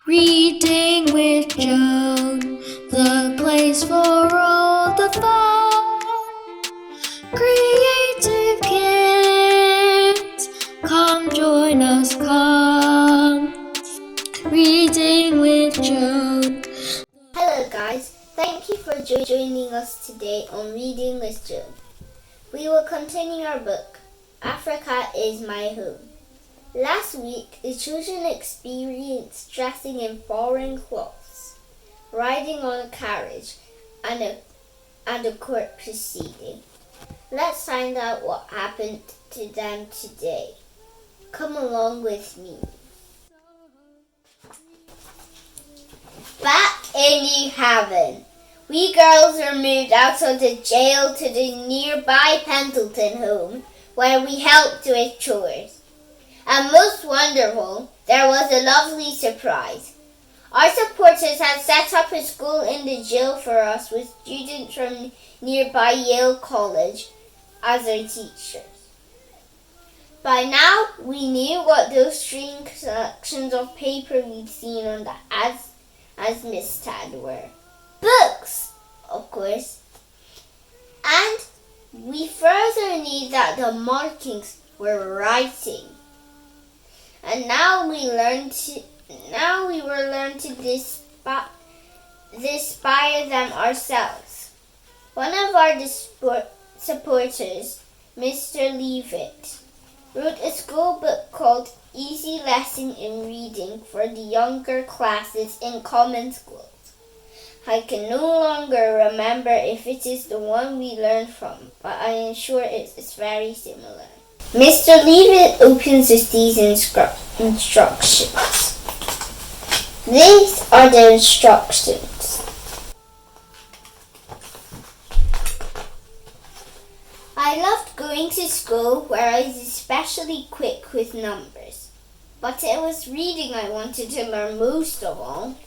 Reading with Joan, the place for all the fun. Creative kids, come join us, come. Reading with Joan. Hello guys, thank you for joining us today on Reading with Joan. We will continue our book, Africa is My Home. Last week, the children experienced dressing in foreign clothes, riding on a carriage, and a court proceeding. Let's find out what happened to them today. Come along with me. Back in New Haven, we girls were moved out of the jail to the nearby Pendleton home, where we helped with chores. And most wonderful, there was a lovely surprise. Our supporters had set up a school in the jail for us with students from nearby Yale College as our teachers. By now, we knew what those strange sections of paper we'd seen on the as Miss Tad were. Books, of course. And we further knew that the markings were writing. And now we were learned to inspire them ourselves. One of our supporters, Mr. Leavitt, wrote a school book called Easy Lesson in Reading for the younger classes in common schools. I can no longer remember if it is the one we learned from, but I am sure it is very similar. Mr. Leavitt opens with these instructions. These are the instructions. I loved going to school where I was especially quick with numbers, but it was reading I wanted to learn most of all.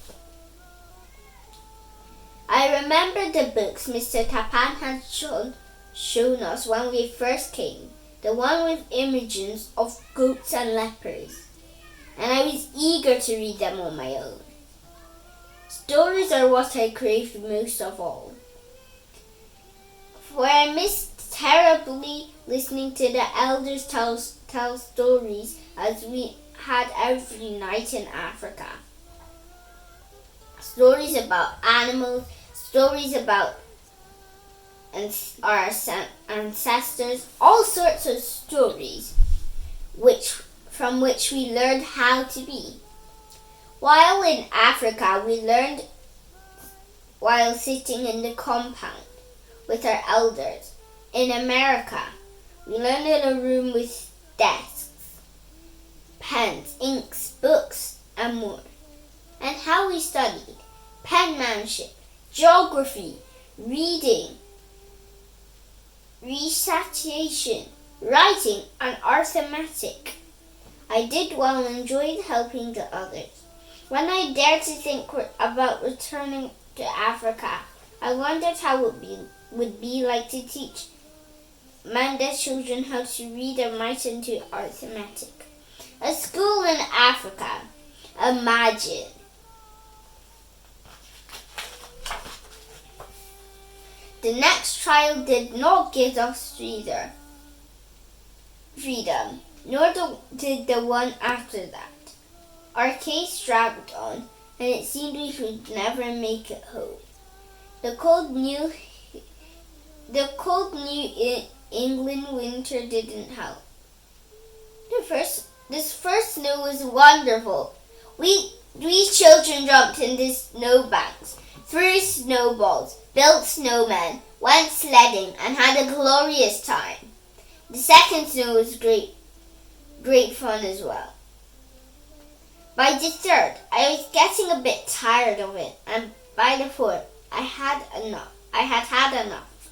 I remembered the books Mr. Tapan had shown us when we first came. The one with images of goats and lepers, and I was eager to read them on my own. Stories are what I craved most of all, for I missed terribly listening to the elders tell stories as we had every night in Africa. Stories about animals, stories about our ancestors, all sorts of stories from which we learned how to be. While in Africa, we learned while sitting in the compound with our elders. In America, we learned in a room with desks, pens, inks, books, and more. And how we studied penmanship, geography, reading, recitation, writing, and arithmetic. I did well and enjoyed helping the others. When I dared to think about returning to Africa, I wondered how it would be like to teach Manda children how to read and write and do arithmetic. A school in Africa. Imagine. The next trial did not give us freedom, nor did the one after that. Our case dragged on, and it seemed we would never make it home. The cold New England winter didn't help. This first snow was wonderful. We children jumped in the snowbanks, threw snowballs, built snowmen, went sledding, and had a glorious time. The second snow was great fun as well. By the third, I was getting a bit tired of it, and by the fourth, I had had enough.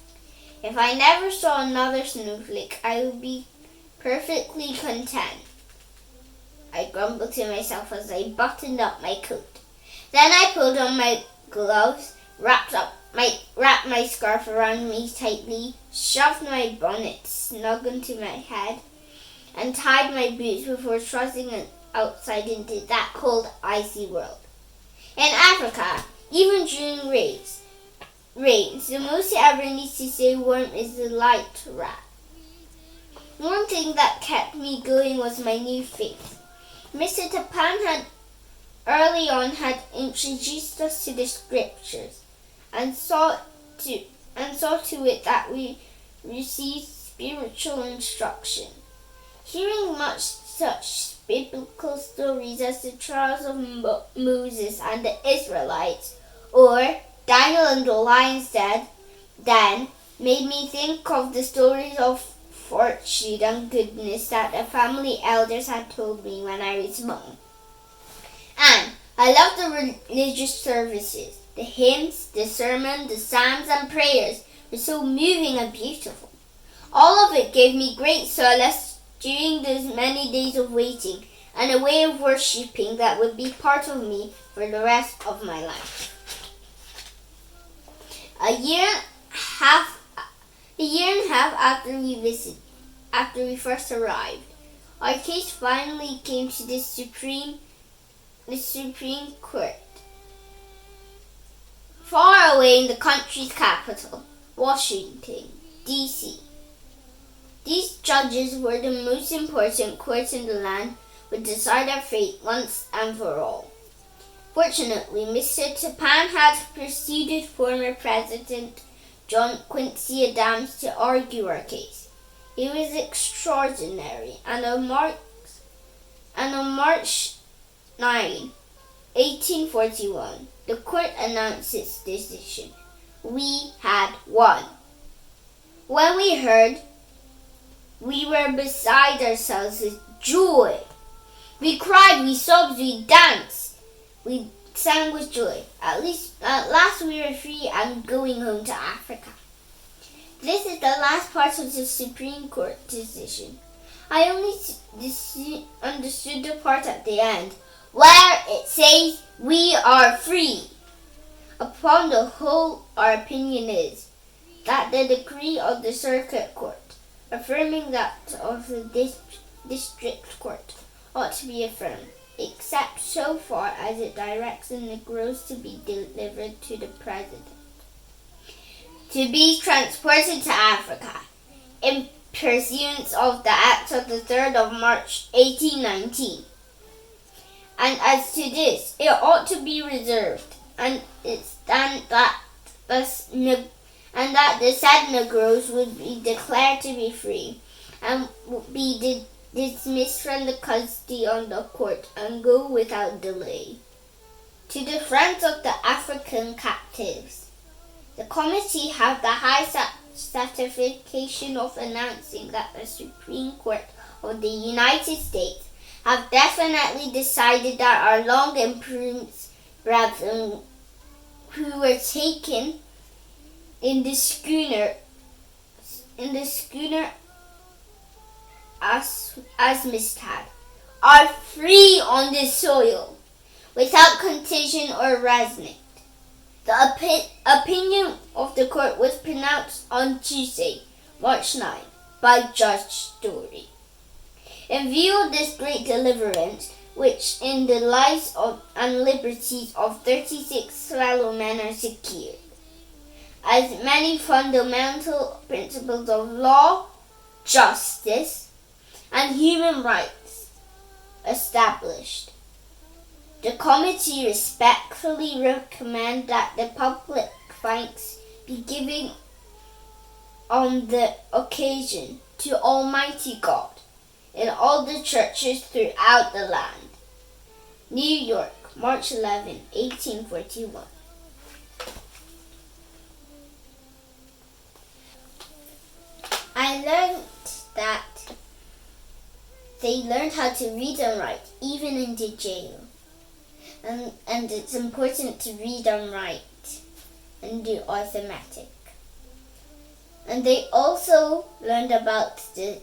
If I never saw another snowflake, I would be perfectly content. I grumbled to myself as I buttoned up my coat. Then I pulled on my gloves, wrapped my scarf around me tightly, shoved my bonnet snug into my head, and tied my boots before trudging outside into that cold, icy world. In Africa, even during rains, the most you ever need to stay warm is the light wrap. One thing that kept me going was my new faith. Mr. Tapan had early on introduced us to the scriptures and saw to it that we received spiritual instruction. Hearing much such biblical stories as the trials of Moses and the Israelites, or Daniel and the lion's den, made me think of the stories of fortune and goodness that the family elders had told me when I was small. And I loved the religious services. The hymns, the sermon, the psalms and prayers were so moving and beautiful. All of it gave me great solace during those many days of waiting and a way of worshipping that would be part of me for the rest of my life. A year and a half after we first arrived, our case finally came to the Supreme Court, far away in the country's capital, Washington, D.C. These judges were the most important court in the land, would decide our fate once and for all. Fortunately, Mr. Tapan had persuaded former President John Quincy Adams to argue our case. He was extraordinary, and on March 9, 1841, the court announced its decision. We had won. When we heard, we were beside ourselves with joy. We cried, we sobbed, we danced. We sang with joy. At last we were free and going home to Africa. This is the last part of the Supreme Court decision. I only understood the part at the end, where it says, we are free. Upon the whole, our opinion is that the decree of the Circuit Court, affirming that of the District Court, ought to be affirmed, except so far as it directs the Negroes to be delivered to the President, to be transported to Africa, in pursuance of the Act of the 3rd of March, 1819. And as to this, it ought to be reserved, and that the said Negroes would be declared to be free, and would be dismissed from the custody of the court and go without delay. To the friends of the African captives, the committee have the high satisfaction of announcing that the Supreme Court of the United States have definitely decided that our long imprisoned brethren who were taken in the schooner as mistad are free on this soil without contagion or resentment. The opinion of the court was pronounced on Tuesday, March 9, by Judge Story. In view of this great deliverance, which in the lives and liberties of 36 fellow men are secured, as many fundamental principles of law, justice, and human rights established, the committee respectfully recommend that the public thanks be given on the occasion to Almighty God in all the churches throughout the land. New York, March 11, 1841. I learned that they learned how to read and write even in the jail. And it's important to read and write and do arithmetic. And they also learned about the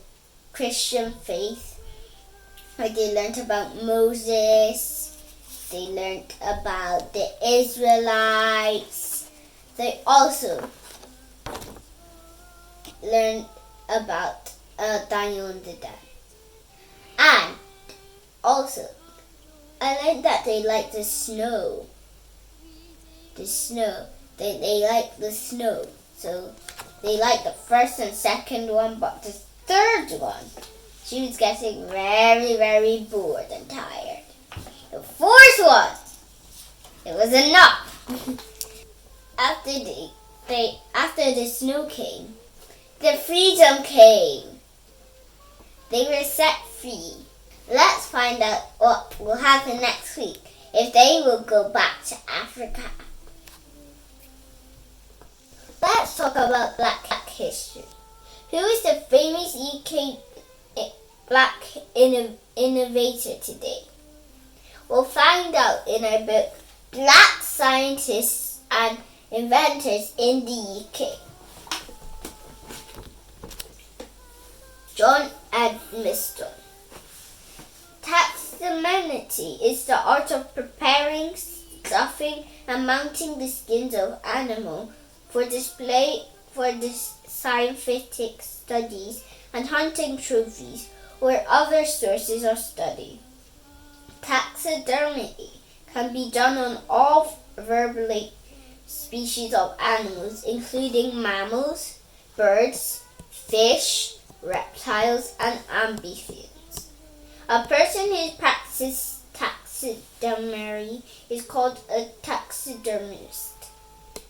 Christian faith, like they learned about Moses, they learned about the Israelites, they also learned about Daniel and the dead. And also, I learned that they like the snow the snow. They like the snow. So they like the first and second one, but the third one, she was getting very, very bored and tired. The fourth one, it was enough. After the snow came, the freedom came. They were set free. Let's find out what will happen next week if they will go back to Africa. Let's talk about Black history. Who is the famous UK Black innovator today? We'll find out in our book, Black Scientists and Inventors in the UK. John Edmonstone. Taxidermy is the art of preparing, stuffing, and mounting the skins of animals for display for scientific studies and hunting trophies or other sources of study. Taxidermy can be done on all vertebrate species of animals, including mammals, birds, fish, reptiles, and amphibians. A person who practices taxidermy is called a taxidermist.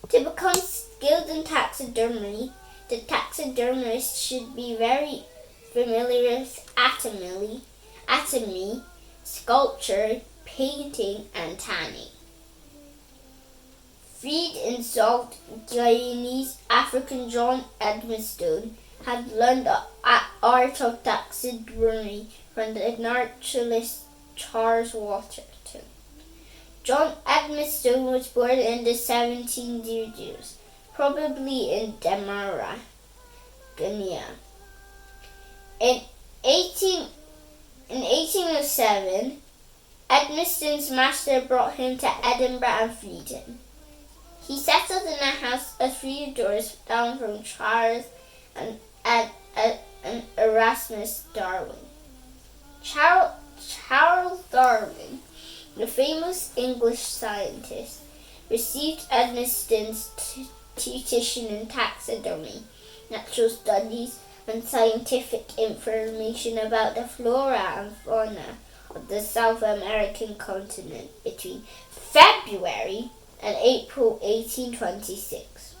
To become skilled in taxidermy, the taxidermist should be very familiar with anatomy, sculpture, painting, and tanning. Freed and solved Guyanese African John Edmonstone had learned the art of taxidermy from the naturalist Charles Waterton. John Edmonstone was born in the 1700s, probably in Demara, Guinea. In 1807, Edmonstone's master brought him to Edinburgh and freed him. He settled in a house a few doors down from Charles and Erasmus Darwin. Charles Darwin, the famous English scientist, received Edmonstone's tuition in taxidermy, natural studies, and scientific information about the flora and fauna of the South American continent between February and April 1826.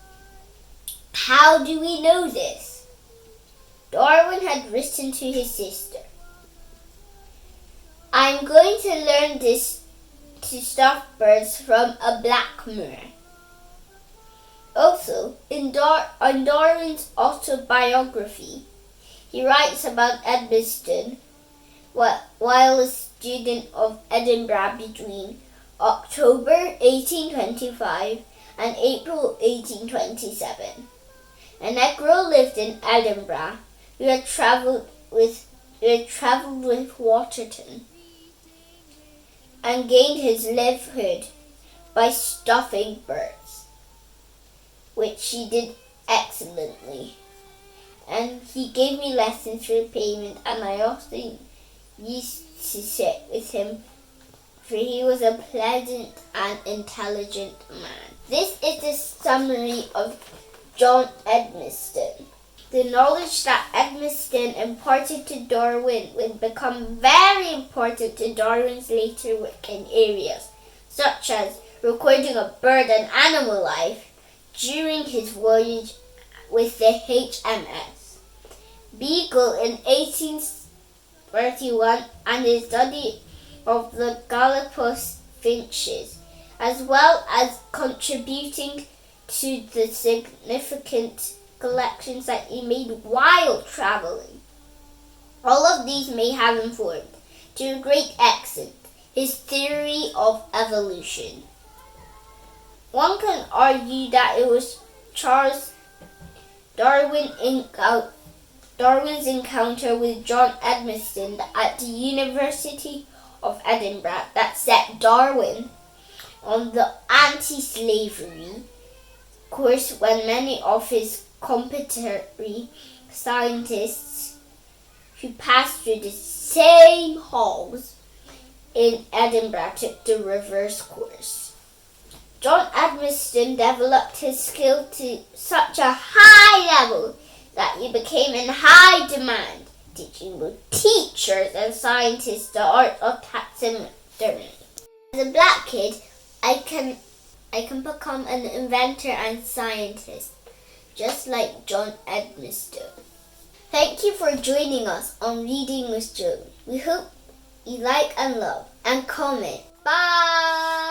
How do we know this? Darwin had written to his sister, "I'm going to learn this to stuff birds from a black moor." Also, on Darwin's autobiography, he writes about Edmonstone while a student of Edinburgh between October 1825 and April 1827. A Negro lived in Edinburgh who had travelled with Waterton and gained his livelihood by stuffing birds, which he did excellently. And he gave me lessons for payment, and I often used to sit with him, for he was a pleasant and intelligent man. This is the summary of John Edmonstone. The knowledge that Edmonstone imparted to Darwin would become very important to Darwin's later work in areas such as recording of bird and animal life during his voyage with the HMS Beagle in 1831 and his study of the Galapagos finches, as well as contributing to the significant collections that he made while traveling. All of these may have informed, to a great extent, his theory of evolution. One can argue that it was Charles Darwin's encounter with John Edmonstone at the University of Edinburgh that set Darwin on the anti-slavery course, when many of his contemporary scientists who passed through the same halls in Edinburgh took the reverse course. John Edmonstone developed his skill to such a high level that he became in high demand, teaching both teachers and scientists the art of taxidermy. As a black kid, I can become an inventor and scientist, just like John Edmonstone. Thank you for joining us on Reading with Joan. We hope you like and love and comment. Bye!